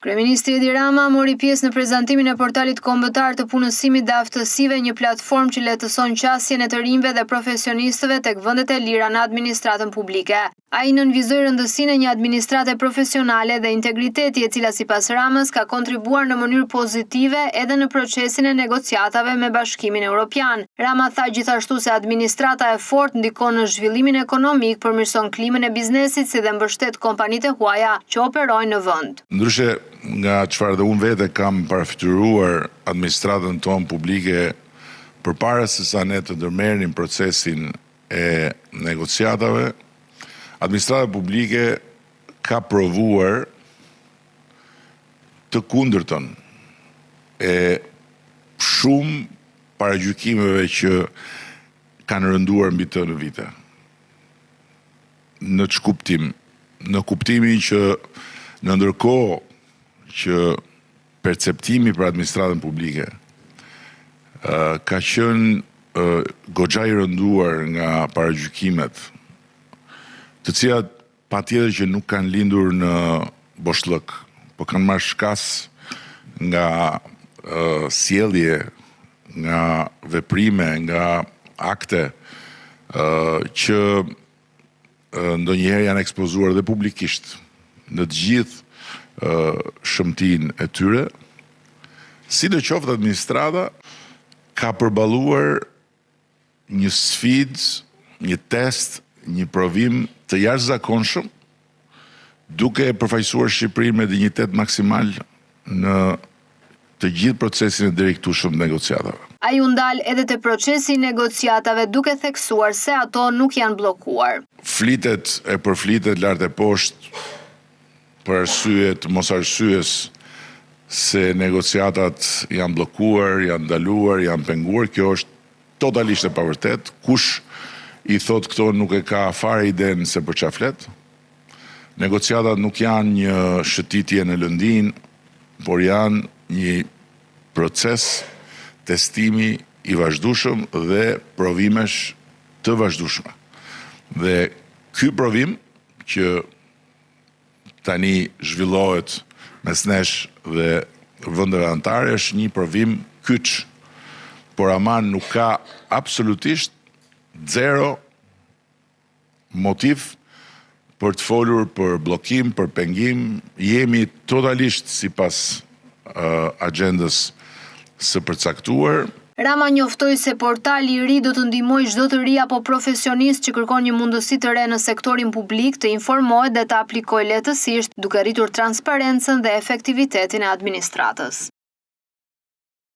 Kryeministri Edi Rama mori pjesë në prezantimin e portalit kombëtar të punësimit dhe aftësive, një platformë që lehtëson qasjen e të rinjve dhe profesionistëve tek vendet e lira në administratën publike. Ai nënvizoi rëndësinë e një administrate profesionale dhe integriteti, e cila sipas Ramës ka kontribuar në mënyrë pozitive edhe në procesin e negociatave me Bashkimin Evropian. Rama tha gjithashtu se administrata e fortë ndikon në zhvillimin ekonomik, përmirëson klimën e biznesit si dhe mbështet kompanitë e huaja që operojnë në vend. Ndryshe nga çfarë dhe unë vete kam parafituar administratën tonë publike përpara se sa ne të ndërmerrim procesin e negociatave, administrata publike ka provuar të kundërtën e shumë paragjykimeve që kanë rënduar mbi të në vite. Në ç'kuptim? Në kuptimin që në ndërkohë që perceptimi për administratën publike ka qenë goxha i rënduar nga paragjykimet, të cilat patjetër që nuk kanë lindur në boshllëk, por kanë marrë shkas nga sjellje, nga veprime, nga akte që ndonjëherë janë ekspozuar dhe publikisht në të gjithë shëmtinë e tyre. Sidoqoftë administrata ka përballuar një sfidë, një test, një provim të jashtëzakonshëm, duke përfaqësuar Shqipërinë me dinjitet maksimal në të gjithë procesin e drejtueshëm të negociatave. Ai u ndal edhe te procesi i negociatave, duke theksuar se ato nuk janë bllokuar. Flitet e përflitet lart e poshtë për arsye të mosarsyes se negociatat janë bllokuar, janë ndaluar, janë penguar. Kjo është totalisht e pavërtet. Kush i thot këto nuk e ka fare iden se për çfarë flet. Negociatat nuk janë një shëtitje në lëndin, por janë një proces testimi i vazhdueshëm dhe provimesh të vazhdueshme. Dhe ky provim që tani zhvillohet mes nesh dhe vendeve anëtare është një provim kyç, por ama nuk ka absolutisht zero motiv për të folur për bllokim, për pengim. Jemi totalisht sipas agjendës së përcaktuar. Rama njoftoi se portali i ri do të ndihmojë çdo të ri apo profesionist që kërkon një mundësi të re në sektorin publik të informohet dhe të aplikojë lehtësisht, duke rritur transparencën dhe efektivitetin e administratës.